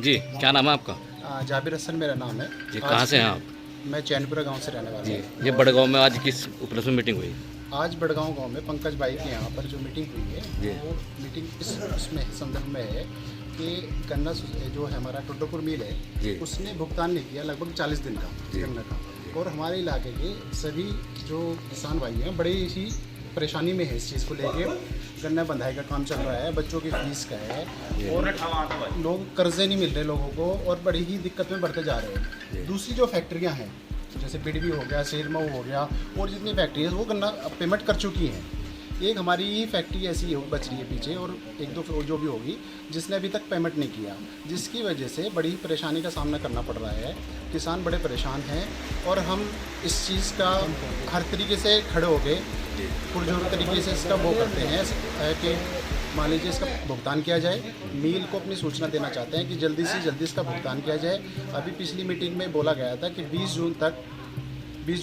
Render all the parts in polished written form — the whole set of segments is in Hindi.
जी, क्या नाम है आपका? जाबिर हसन मेरा नाम है। जी, कहाँ से हैं आप? मैं चैनपुरा गांव से रहने वाला जी, हूँ। ये बड़गांव में आज किस उपलक्ष्य में मीटिंग हुई? आज बड़गांव गांव में पंकज भाई के यहाँ पर जो मीटिंग हुई है जी। वो मीटिंग इसमें संदर्भ में है कि गन्ना जो है हमारा टोडोपुर मिल जी। है उसने भुगतान नहीं किया लगभग 40 दिन का जी। गन्ना का। और हमारे इलाके के सभी जो किसान भाई हैं बड़े ही परेशानी में है इस चीज़ को लेके। गन्ना बंधाई का काम चल रहा है, बच्चों की फीस का है और लोग कर्जे नहीं मिल रहे लोगों को और बड़ी ही दिक्कत में बढ़ते जा रहे हैं। दूसरी जो फैक्ट्रियां हैं जैसे बिडवी हो गया, शेरमऊ हो गया और जितनी फैक्ट्री है वो गन्ना पेमेंट कर चुकी हैं। एक हमारी ही फैक्ट्री ऐसी बच रही है पीछे और एक दो जो भी होगी जिसने अभी तक पेमेंट नहीं किया, जिसकी वजह से बड़ी परेशानी का सामना करना पड़ रहा है। किसान बड़े परेशान हैं और हम इस चीज़ का हर तरीके से खड़े हो गए पुरजोर तरीके से इसका वो करते हैं कि मान लीजिए इसका भुगतान किया जाए। मील को अपनी सूचना देना चाहते हैं कि जल्दी से जल्दी इसका भुगतान किया जाए। अभी पिछली मीटिंग में बोला गया था कि 20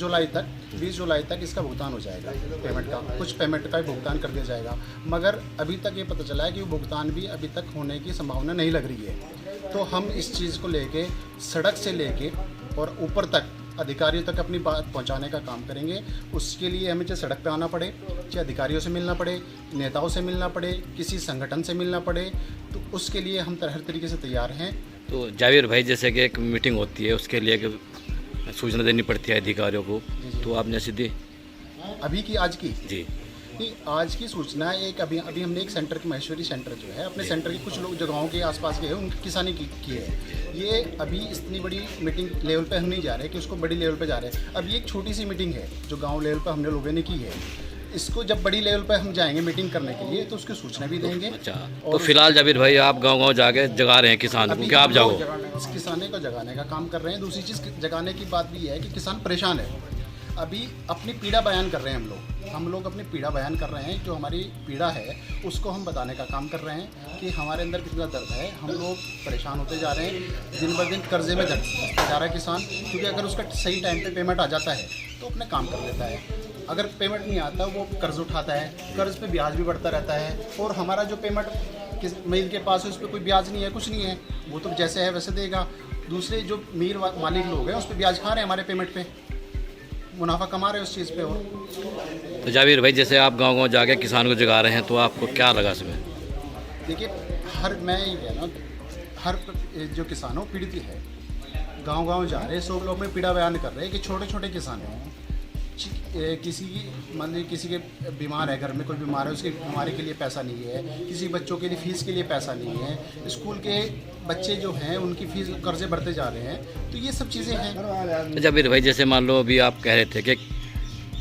जुलाई तक इसका भुगतान हो जाएगा। पेमेंट का कुछ पेमेंट का भुगतान कर दिया जाएगा, मगर अभी तक ये पता चला है कि वो भुगतान भी अभी तक होने की संभावना नहीं लग रही है। तो हम इस चीज़ को लेके सड़क से लेके और ऊपर तक अधिकारियों तक अपनी बात पहुंचाने का काम करेंगे। उसके लिए हमें चाहे सड़क पे आना पड़े, चाहे अधिकारियों से मिलना पड़े, नेताओं से मिलना पड़े, किसी संगठन से मिलना पड़े, तो उसके लिए हम हर तरीके से तैयार हैं। तो जावेर भाई, जैसे कि एक मीटिंग होती है उसके लिए एक सूचना देनी पड़ती है अधिकारियों को, तो आपने सीधी अभी की आज की जी नहीं, आज की सूचना एक अभी हमने एक सेंटर की महेश्वरी सेंटर जो है अपने सेंटर की कुछ लोग जगहों के आसपास के हैं उनकी किसानी की है। ये अभी इतनी बड़ी मीटिंग लेवल पे हम नहीं जा रहे कि उसको बड़ी लेवल पे जा रहे हैं। अब ये एक छोटी सी मीटिंग है जो गांव लेवल पे हमने लोगों ने की है। इसको जब बड़ी लेवल पे हम जाएंगे मीटिंग करने के लिए तो उसकी सूचना भी देंगे। अच्छा, तो फिलहाल जावेर भाई आप गांव-गांव जाके जगा रहे हैं किसान को, क्या आप जाओ? इस किसाने को जगाने का काम कर रहे हैं। दूसरी चीज़ जगाने की बात भी है कि किसान परेशान है। अभी अपनी पीड़ा बयान कर रहे हैं हम लोग अपनी पीड़ा बयान कर रहे हैं। जो हमारी पीड़ा है उसको हम बताने का काम कर रहे हैं कि हमारे अंदर कितना दर्द है। हम लोग परेशान होते जा रहे हैं, दिन ब दिन कर्जे में जा रहा है किसान, क्योंकि अगर उसका सही टाइम पे पेमेंट आ जाता है तो अपने काम कर लेता है। अगर पेमेंट नहीं आता वो कर्ज उठाता है, कर्ज पे ब्याज भी बढ़ता रहता है। और हमारा जो पेमेंट किस मील के पास है उस पर कोई ब्याज नहीं है, कुछ नहीं है, वो तो जैसे है वैसे देगा। दूसरे जो मील मालिक लोग हैं उस पर ब्याज खा रहे हैं, हमारे पेमेंट पे मुनाफा कमा रहे हैं उस चीज़ पे। और तो जावेर भाई, जैसे आप गांव-गांव जाके किसान को जगा रहे हैं तो आपको क्या लगा इसमें? देखिए, मैं ये कह रहा हूँ हर जो किसान हो पीड़ित है, गांव-गांव जा रहे हैं, सब लोग में पीड़ा बयान कर रहे हैं कि छोटे छोटे किसान हैं। किसी की मान लीजिए किसी के बीमार है, घर में कोई बीमार है, उसकी बीमारी के लिए पैसा नहीं है, किसी बच्चों के लिए फ़ीस के लिए पैसा नहीं है, स्कूल के बच्चे जो हैं उनकी फ़ीस कर्जे बढ़ते जा रहे हैं। तो ये सब चीज़ें हैं। तो जावेर भाई, जैसे मान लो अभी आप कह रहे थे कि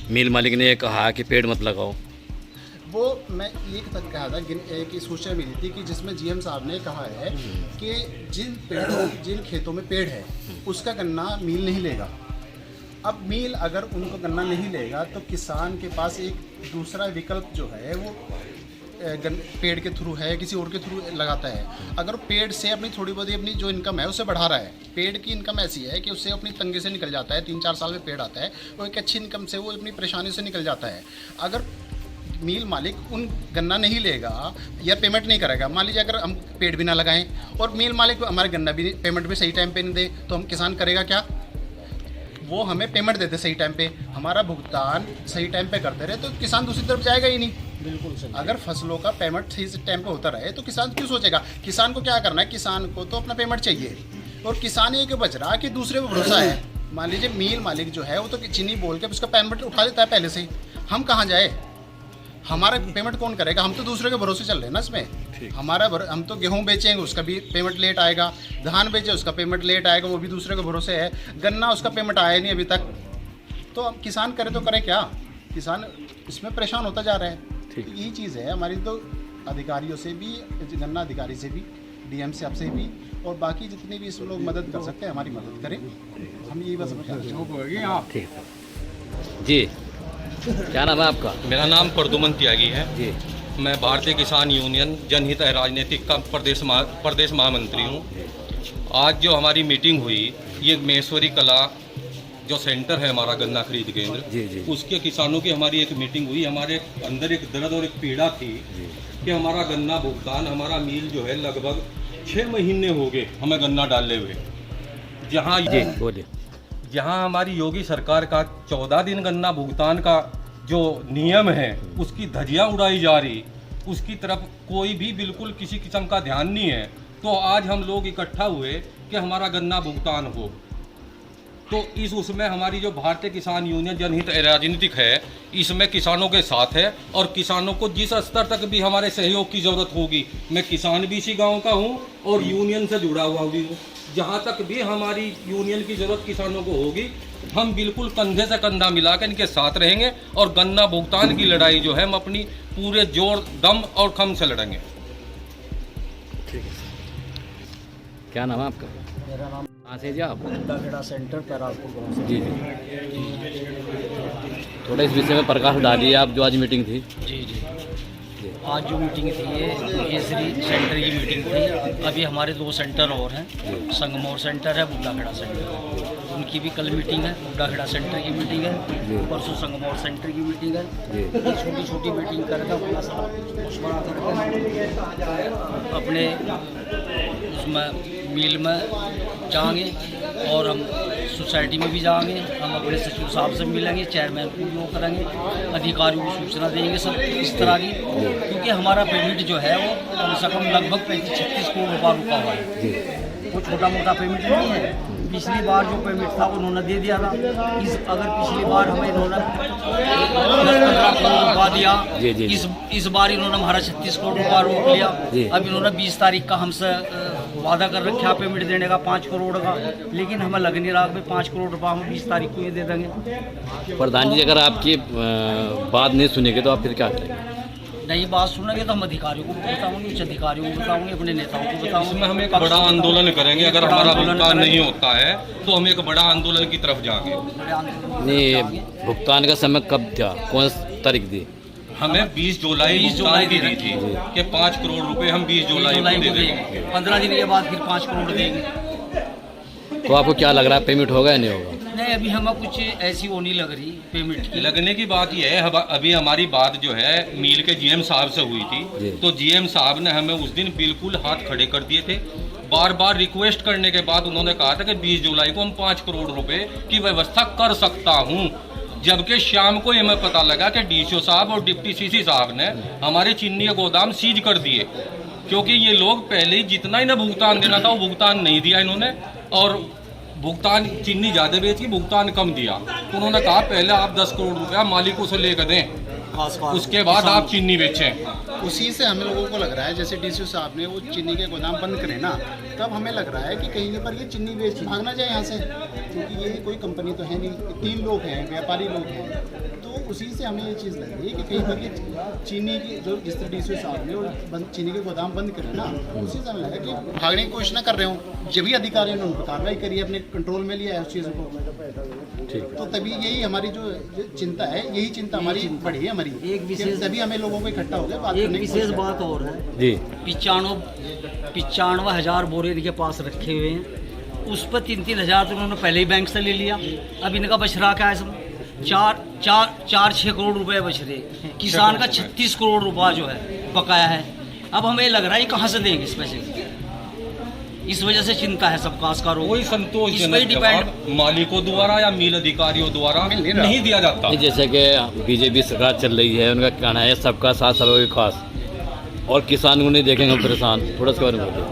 मिल मालिक ने कहा कि पेड़ मत लगाओ, वो मैं एक तक कहा था कि सूचना मिली थी कि जिसमें जीएम साहब ने कहा है कि जिन खेतों में पेड़ है उसका गन्ना मील नहीं लेगा। अब मील अगर उनको गन्ना नहीं लेगा तो किसान के पास एक दूसरा विकल्प जो है वो पेड़ के थ्रू है, किसी और के थ्रू लगाता है। अगर पेड़ से अपनी थोड़ी बहुत अपनी जो इनकम है उसे बढ़ा रहा है, पेड़ की इनकम ऐसी है कि उससे अपनी तंगी से निकल जाता है। 3-4 साल में पेड़ आता है, वो एक अच्छी इनकम से वो अपनी परेशानी से निकल जाता है। अगर मील मालिक उन गन्ना नहीं लेगा या पेमेंट नहीं करेगा, मान लीजिए अगर हम पेड़ भी ना लगाएं और मील मालिक हमारे गन्ना भी पेमेंट भी सही टाइम पे नहीं दे तो हम किसान करेगा क्या? वो हमें पेमेंट देते सही टाइम पे, हमारा भुगतान सही टाइम पे करते रहे तो किसान दूसरी तरफ जाएगा ही नहीं। बिल्कुल सही। अगर फसलों का पेमेंट सही टाइम पे होता रहे तो किसान क्यों सोचेगा? किसान को क्या करना है, किसान को तो अपना पेमेंट चाहिए। और किसान ये क्यों बच रहा कि दूसरे पे भरोसा है। मान लीजिए मील मालिक जो है वो तो चीनी बोल के उसका पेमेंट उठा देता है पहले से ही, हम कहाँ जाए? हमारा पेमेंट कौन करेगा? हम तो दूसरे के भरोसे चल रहे हैं ना इसमें। हम तो गेहूं बेचेंगे उसका भी पेमेंट लेट आएगा, धान बेचे उसका पेमेंट लेट आएगा, वो भी दूसरे के भरोसे है। गन्ना उसका पेमेंट आया नहीं अभी तक, तो अब किसान करे तो करे क्या? किसान इसमें परेशान होता जा रहा है। यही चीज़ है हमारी। तो अधिकारियों से भी, गन्ना अधिकारी से भी, डीएम से आपसे भी और बाकी जितने भी इसमें लोग मदद कर सकते हैं हमारी मदद करें। हम यही बस ठीक जी। क्या नाम है आपका? मेरा नाम प्रदुमन त्यागी है जी। मैं भारतीय किसान यूनियन जनहित राजनीतिक का प्रदेश महामंत्री हूँ। आज जो हमारी मीटिंग हुई, ये महेश्वरी कला जो सेंटर है हमारा गन्ना खरीद केंद्र, जी। उसके किसानों की हमारी एक मीटिंग हुई। हमारे अंदर एक दर्द और एक पीड़ा थी कि हमारा गन्ना भुगतान, हमारा मील जो है लगभग 6 महीने हो गए हमें गन्ना डाले हुए। जहाँ जी बोलिए। जहाँ हमारी योगी सरकार का 14 दिन गन्ना भुगतान का जो नियम है उसकी धज्जियाँ उड़ाई जा रही, उसकी तरफ कोई भी बिल्कुल किसी किस्म का ध्यान नहीं है। तो आज हम लोग इकट्ठा हुए कि हमारा गन्ना भुगतान हो। तो इस उसमें हमारी जो भारतीय किसान यूनियन जनहित राजनीतिक है, इसमें किसानों के साथ है और किसानों को जिस स्तर तक भी हमारे सहयोग की ज़रूरत होगी, मैं किसान भी इसी गांव का हूं और यूनियन से जुड़ा हुआ भी हूं, जहां तक भी हमारी यूनियन की ज़रूरत किसानों को होगी, हम बिल्कुल कंधे से कंधा मिलाकर इनके साथ रहेंगे और गन्ना भुगतान की लड़ाई जो है हम अपनी पूरे जोर दम और खम से लड़ेंगे। ठीक है। क्या नाम है आपका? मेरा नाम कहाँ से जी आप? दाखेड़ा सेंटर पैरालपुर गाँव से। जी थोड़ा इस विषय में प्रकाश डालिए आप, जो आज मीटिंग थी। जी आज जो मीटिंग थी ये केसरी सेंटर की मीटिंग थी। अभी हमारे 2 सेंटर और हैं, संगमोर सेंटर है, बुड्ढाखेड़ा सेंटर है। उनकी भी कल मीटिंग है, बुड्ढाखेड़ा सेंटर की मीटिंग है, परसों संगमोर सेंटर की मीटिंग है। छोटी छोटी मीटिंग करके अपना सारा मशवरा करके अपने उसमें मिल में जाएंगे और हम सोसाइटी में भी जाएंगे। हम अपने सचिव साहब से मिलेंगे, चेयरमैन को भी वो करेंगे, अधिकारियों को सूचना देंगे सब इस तरह की, क्योंकि हमारा पेमेंट जो है वो कम से कम लगभग 35-36 करोड़ रुपया रुका हुआ है। वो छोटा मोटा पेमेंट नहीं है। पिछली बार जो पेमेंट था उन्होंने दे दिया था। अगर पिछली बार हमें इन्होंने 10-15 करोड़ रुपया दिया, इस बार इन्होंने हमारा 36 करोड़ रुपया रोक लिया। अब इन्होंने 20 तारीख का हमसे वादा कर रखा पेमेंट देने का 5 करोड़ का, लेकिन हमें लग नहीं रहा कि 5 करोड़ रुपया हम 20 तारीख को ये दे देंगे। प्रधान जी, अगर आपकी बात नहीं सुनेंगे तो आप फिर क्या करेंगे? नहीं बात सुनेंगे तो हम अधिकारियों को बताऊंगे, उच्च अधिकारियों को बताऊंगे, अपने नेताओं को बताऊंगे। इसमें हम एक बड़ा आंदोलन करेंगे। अगर हमारा भुगतान नहीं होता है तो हम एक बड़ा आंदोलन की तरफ जाएंगे। नहीं, भुगतान का समय कब था, कौन तारीख दी? हमें 20 जुलाई भुगतान की दी थी कि 5 करोड़ रुपए हम 20 जुलाई को दे देंगे। 15 दिन के बाद फिर 5 करोड़ देंगे। तो आपको क्या लग रहा है, पेमेंट होगा या नहीं होगा? नहीं, अभी हमें कुछ ऐसी वो नहीं लग रही पेमेंट की। लगने की बात यह है, अभी हमारी बात जो है मील के जीएम साहब से हुई थी, तो जीएम साहब ने हमें उस दिन बिल्कुल हाथ खड़े कर दिए थे। बार बार रिक्वेस्ट करने के बाद उन्होंने कहा था कि 20 जुलाई को हम 5 करोड़ रुपए की व्यवस्था कर सकता हूँ। जबकि शाम को हमें पता लगा कि डीसीओ साहब और डिप्टी सीसी साहब ने हमारे चीनी गोदाम सीज कर दिए, क्योंकि ये लोग पहले ही जितना इन्हें भुगतान देना था वो भुगतान नहीं दिया इन्होंने, और भुगतान चीनी ज़्यादा बेची, भुगतान कम दिया। तो उन्होंने कहा पहले आप 10 करोड़ रुपया मालिकों से लेकर दें, उसके बाद आप चीनी बेचें। उसी से हमें लोगों को लग रहा है, जैसे डीसीओ साहब ने वो चीनी के गोदाम बंद करे ना, तब हमें लग रहा है कि कहीं पर ये चीनी बेच भागना जाए यहाँ से, क्योंकि ये कोई कंपनी तो है नहीं, 3 लोग हैं, व्यापारी लोग हैं। तो उसी से हमें ये चीज़ लग रही है कि कहीं पर ये चीनी की जो जिस तरह डीसीओ साहब ने वो चीनी के गोदाम बंद करे ना, उसी से हमें लगा कि भागने की कोशिश ना कर रहे हो। जब भी अधिकारियों ने उन पर कार्रवाई करी, अपने कंट्रोल में लिया है उस चीज़ को, तो तभी यही हमारी जो चिंता है, यही चिंता हमारी बढ़ी है हमारी। एक विशेष तभी हमें लोगों को इकट्ठा हो गया। एक विशेष बात और है जी, 95,000 बोरे इनके पास रखे हुए हैं। उस पर 3-3 हज़ार तो उन्होंने पहले ही बैंक से ले लिया। अब इनका बच रहा क्या है, सब 4-6 करोड़ रुपए बच रहे। किसान का 36 करोड़ रुपया जो है बकाया है। अब हमें लग रहा है कहाँ से देंगे इस पैसे को। इस वजह से चिंता है सबका काश्तकारों को। कोई संतोषजनक जवाब मालिकों द्वारा या मिल अधिकारियों द्वारा नहीं दिया जाता। जैसे कि बीजेपी सरकार चल रही है, उनका कहना है सबका साथ सबका विकास, और किसान को नहीं देखेंगे हम परेशान। थोड़ा सा बारे में बोलिए।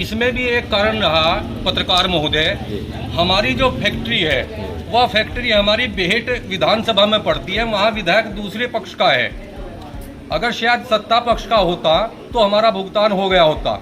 इसमें भी एक कारण रहा पत्रकार महोदय, हमारी जो फैक्ट्री है वह फैक्ट्री हमारी बेहट विधानसभा में पड़ती है, वहाँ विधायक दूसरे पक्ष का है। अगर शायद सत्ता पक्ष का होता तो हमारा भुगतान हो गया होता।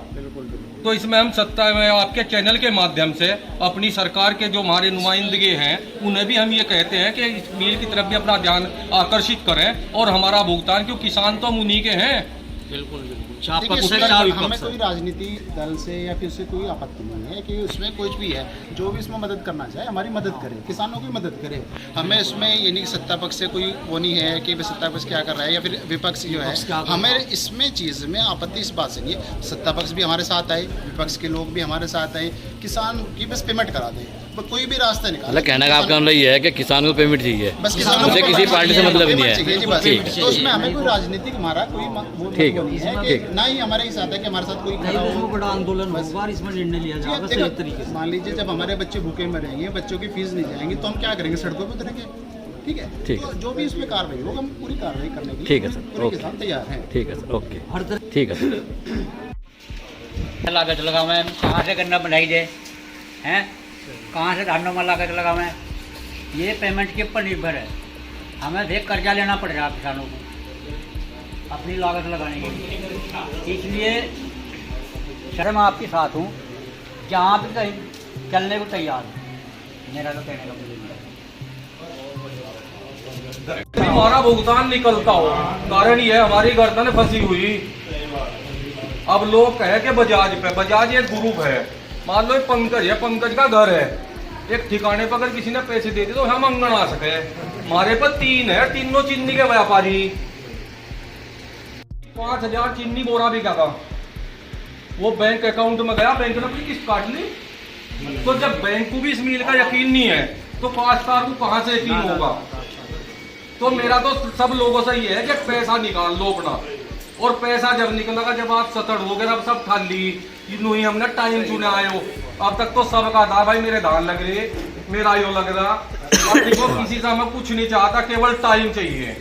तो इसमें हम सत्ता में आपके चैनल के माध्यम से अपनी सरकार के जो हमारे नुमाइंदगे हैं उन्हें भी हम ये कहते हैं कि इस मिल की तरफ भी अपना ध्यान आकर्षित करें और हमारा भुगतान, क्यों किसान तो हम उन्हीं के हैं। बिल्कुल हमें कोई राजनीति दल से या किसी कोई आपत्ति नहीं है कि उसमें कुछ भी है, जो भी इसमें मदद करना चाहे हमारी मदद करे, किसानों की मदद करे। हमें इसमें ये नहीं सत्ता पक्ष से कोई वो नहीं है कि सत्ता पक्ष क्या कर रहा है या फिर विपक्ष जो है। हमें इसमें चीज़ में आपत्ति इस बात से नहीं है, सत्ता पक्ष भी हमारे साथ आए, विपक्ष के लोग भी हमारे साथ आए, किसान की बस पेमेंट करा दें, कोई भी रास्ता निकाल। मतलब कहने का आपका मतलब ये है कि किसान को पेमेंट चाहिए, बस किसानों मुझे को किसी पार्टी से मतलब नहीं चाहिए जी, बस। है। तो उसमें हमें कोई राजनीतिक हमारा कोई वो ठीक है, नहीं है ठीक कि ना ही हमारे ही साथ है कि हमारे साथ कोई खड़ा हो। बड़ा आंदोलन होगा, इसमें निर्णय लिया जाएगा जी, सही तरीके से। मान लीजिए जब हमारे बच्चे भूखे मरेंगे, बच्चों की फीस नहीं जाएंगी, तो हम क्या करेंगे? सड़कों पर उतरेंगे। ठीक है, ठीक तो जो भी इसमें कार्रवाई होगा हम पूरी कार्रवाई करने के लिए ठीक है सर, पूरे ओके। किसान तैयार हैं। ठीक है सर, ओके, हर तरह ठीक है सर। लागत लगावें, कहाँ से गन्ना बनाई जाए हैं, कहाँ से धानों में लागत लगावें, ये पेमेंट के ऊपर निर्भर है। हमें भी कर्जा लेना पड़ रहा है किसानों को अपनी लागत लगाने के लिए। इसलिए सर मैं आपके साथ हूँ, जहाँ भी कहीं चलने को तैयार हूँ। मेरा तो कहने का मतलब है हमारा भुगतान निकलता हो, कारण ये है हमारी गर्दन फंसी हुई। अब लोग कहे कि बजाज पे, बजाज एक ग्रुप है, मान लो एक पंकज है, पंकज का घर है, एक ठिकाने पर अगर किसी ने पैसे दे दिए तो हम अंगन आ सके। हमारे पास 3 है, तीनों चीनी के व्यापारी, 5000 चीनी बोरा भी क्या था, वो बैंक अकाउंट में गया, बैंक ने अपनी किस्त काट ली। तो जब बैंक को भी इस मील का यकीन नहीं है तो काश्तकार को कहाँ से यकीन होगा? तो मेरा तो सब लोगों से ये है कि पैसा निकाल लो अपना, और पैसा जब निकलेगा, जब आप सतड़ हो गए, अब सब ठाली यूं ही हमने टाइम चुने आए हो। अब तक तो सबका था भाई मेरे धान लग रहे, मेरा यो लग रहा। अब देखो किसी से हमें कुछ नहीं चाहता, केवल टाइम चाहिए।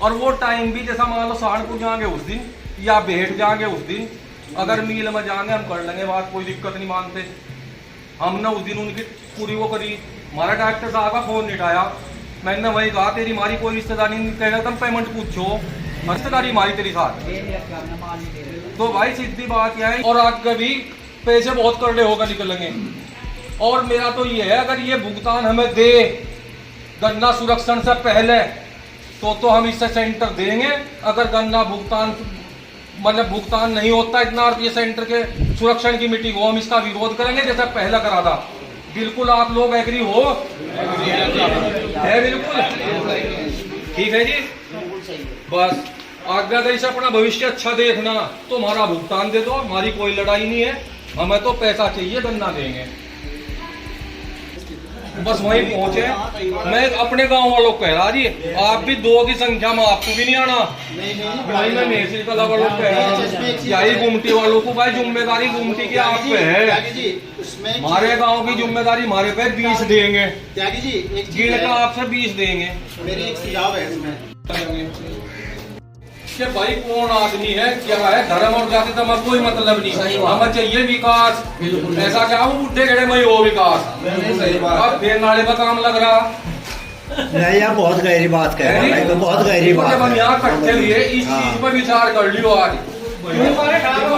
और वो टाइम भी जैसा मान लो सहारनपुर जाएंगे उस दिन या भेंट जाएंगे उस दिन, अगर मील में जाएंगे हम कर लेंगे बात, कोई दिक्कत नहीं मानते। हमने उस दिन उनकी पूरी वो करी। हमारा डॉक्टर साहब का फोन नहीं उठाया, मैंने वही कहा तेरी मारी कोई रिश्तेदारी नहीं, कहना तुम पेमेंट पूछो, रिश्तेदारी मारी तेरी साथ। तो भाई सीधी बात यह है, और आगे भी पैसे बहुत करड़े होकर निकलेंगे। और मेरा तो ये है, अगर ये भुगतान हमें दे गन्ना सुरक्षण से पहले तो हम इससे सेंटर देंगे। अगर गन्ना भुगतान मतलब भुगतान नहीं होता इतना, ये सेंटर के सुरक्षण की मीटिंग हो, हम इसका विरोध करेंगे जैसा पहले करा था। बिल्कुल आप लोग एग्री हो? है बिल्कुल ठीक है जी। बस आगे अगर इसे अपना भविष्य अच्छा देखना तो हमारा भुगतान दे दो, हमारी कोई लड़ाई नहीं है, हमें तो पैसा चाहिए, गन्ना देंगे। बस वहीं पहुंचे। मैं अपने गांव वालों को कह रहा जी, आप भी 2 की संख्या में आपको भी नहीं आना। भाई मैं मेहसिल कला वालों को कह रहा, यही गुमटी वालों को भाई जिम्मेदारी गुमटी की आप पे है। हमारे गांव की जिम्मेदारी हमारे पे 20 देंगे, त्यागी जी एक गिन का आपसे 20 देंगे। मेरी एक सुझाव है इसमें कि भाई कौन आदमी है, क्या है, धर्म और जाति तो हमें कोई मतलब नहीं, हमें चाहिए विकास। ऐसा क्या वो बुढ़े गड़े में हो विकास, अब फिर नाले का काम लग रहा। नहीं यार बहुत गहरी बात कह रहे हैं, बहुत गहरी बात जब हम है। यहाँ इकट्ठे हुए इस चीज पर विचार कर लियो आज।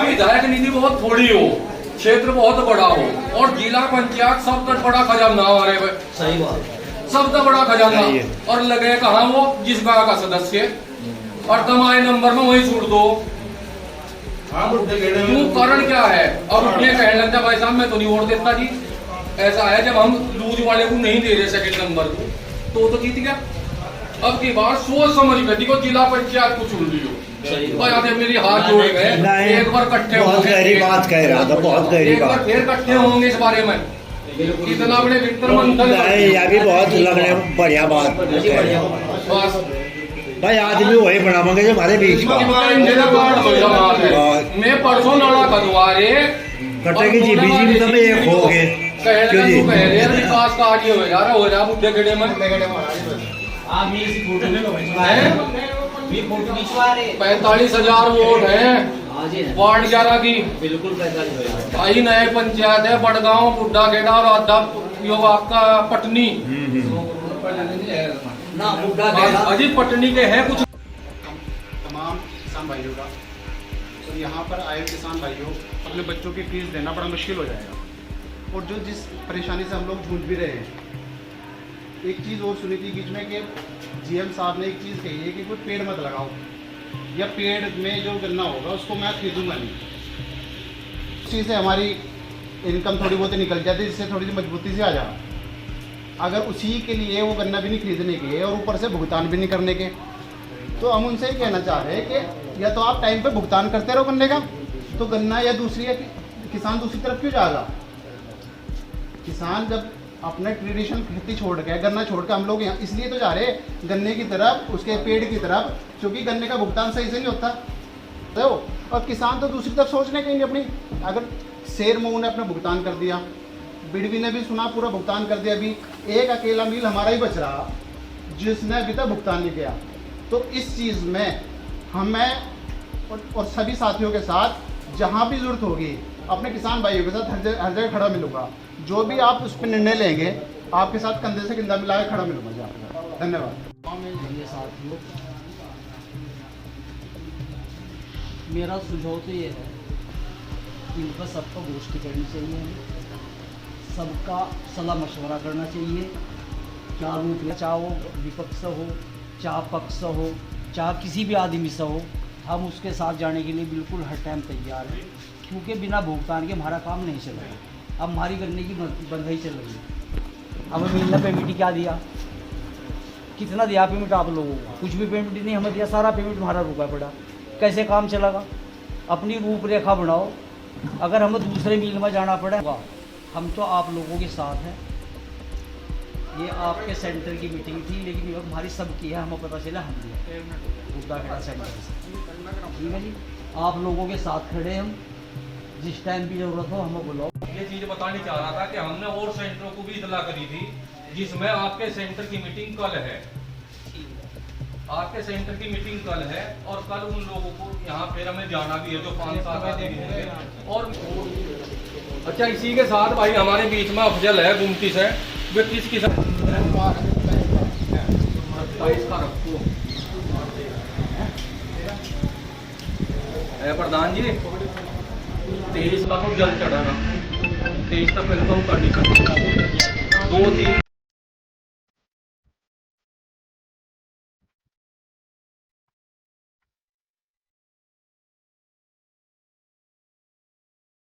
विधायक निधि बहुत थोड़ी हो, क्षेत्र बहुत बड़ा हो, और जिला पंचायत सबसे बड़ा खजाना हमारे पे, सही बात, सबसे बड़ा खजाना। और लगे कहाँ वो जिस गाँव का सदस्य, और तुम्हारे नंबर में वही छूट दो। क्यों, कारण क्या है? अब ये कहने लगता भाई साहब मैं तो नहीं वोट देता जी। ऐसा है जब हम लूज वाले को नहीं दे रहे सेकंड नंबर को तो जीत गया। अब की बार सोच समझ गई को जिला पंचायत को चुन लियो। भाई मेरी हाथ जोड़ गए, एक बार इकट्ठे बहुत गहरी बात कह रहा था, बहुत गहरी बात। फिर इकट्ठे होंगे इस बारे में, इतना बड़े विंतर मंथन। यह भी बहुत लगने बढ़िया बात बस भाई, आदमी वही बनावांगे जो हमारे बीच का। मैं परसों नाला कदवारे कटेगी जी बीजी में सब एक हो गए, क्यों जी? विकास का आगे हो जा रहा बुढ़े गड़े में 45,000 वोट है वार्ड 11 की। बिल्कुल 45 भाई नए पंचायत है, बड़गांव, बुड्ढा खेड़ा और आधा यो आपका पटनी ना बुढ़ा अजी पटनी के हैं कुछ। तमाम किसान भाइयों का, तो यहाँ पर आए किसान भाइयों अपने बच्चों की फीस देना बड़ा मुश्किल हो जाएगा। और जो जिस परेशानी से हम लोग जूझ भी रहे हैं, एक चीज़ और सुनी थी बीच में कि जीएम साहब ने एक चीज़ कही है कि कोई पेड़ मत लगाओ, या पेड़ में जो गन्ना होगा उसको मैं खरीदूंगा नहीं। उस चीज़ से हमारी इनकम थोड़ी बहुत निकल जाती है, जिससे थोड़ी सी मजबूती से आ जा। अगर उसी के लिए वो गन्ना भी नहीं खरीदने के और ऊपर से भुगतान भी नहीं करने के, तो हम उनसे ही कहना चाह रहे हैं कि या तो आप टाइम पे भुगतान करते रहो गन्ने का, तो गन्ना या दूसरी या किसान दूसरी तरफ क्यों जाएगा? किसान जब अपना ट्रेडिशनल खेती छोड़ के, गन्ना छोड़ के हम लोग यहाँ इसलिए तो जा रहे हैं गन्ने की तरफ, उसके पेड़ की तरफ, क्योंकि गन्ने का भुगतान सही से नहीं होता तो। और किसान तो दूसरी तरफ सोचने कहीं नहीं अपनी। अगर शेर मऊ ने अपना भुगतान कर दिया, बिडवी ने भी सुना पूरा भुगतान कर दिया, अभी एक अकेला मिल हमारा ही बच रहा जिसने अभी तक भुगतान नहीं किया। तो इस चीज़ में हमें और सभी साथियों के साथ जहाँ भी ज़रूरत होगी अपने किसान भाइयों के साथ हर जगह खड़ा मिलूंगा। जो भी आप उस पर निर्णय लेंगे आपके साथ कंधे से कंधा मिला के खड़ा मिलूंगा जी आपका। धन्यवाद। ये साथियों, मेरा सुझाव तो ये है कि इनका सबका गोष्ठी करनी चाहिए, सबका सलाह मशवरा करना चाहिए। क्या रूप है, चाहे वो विपक्ष हो, चाहे पक्ष हो, चाहे किसी भी आदमी से हो, हम उसके साथ जाने के लिए बिल्कुल हर टाइम तैयार हैं, क्योंकि बिना भुगतान के हमारा काम नहीं चलेगा। अब हमारी गन्ने की बंधाई चल रही है, हमें मिलना पेमेंट क्या दिया, कितना दिया पेमेंट आप लोगों को? कुछ भी पेमेंट नहीं हमें दिया, सारा पेमेंट हमारा रुका पड़ा। कैसे काम चलेगा? अपनी रूपरेखा बनाओ। अगर हमें दूसरे मिल में जाना पड़ेगा, हम तो आप लोगों के साथ हैं। ये आपके सेंटर की मीटिंग थी, लेकिन ये हमारी सबकी है, हमें पता चला हम भी बुड्ढाखेड़ा सेंटर से, ठीक है जी। आप लोगों के साथ खड़े हम, जिस टाइम भी ज़रूरत हो हमें बुलाओ। ये चीज़ बतानी चाह रहा था कि हमने और सेंटरों को भी इतला करी थी, जिसमें आपके सेंटर की मीटिंग कल है। आपके सेंटर की मीटिंग कल है और कल उन लोगों को यहाँ फिर हमें जाना भी है जो 5-7 आदमी होंगे। और अच्छा, इसी के साथ भाई हमारे बीच में अफजल है गुमती से, वे किस किसान 27 का रखो प्रधान जी, 23 का तो जल चढ़ाना, 23 तक फिर तो हम कर नहीं सकते। 2-3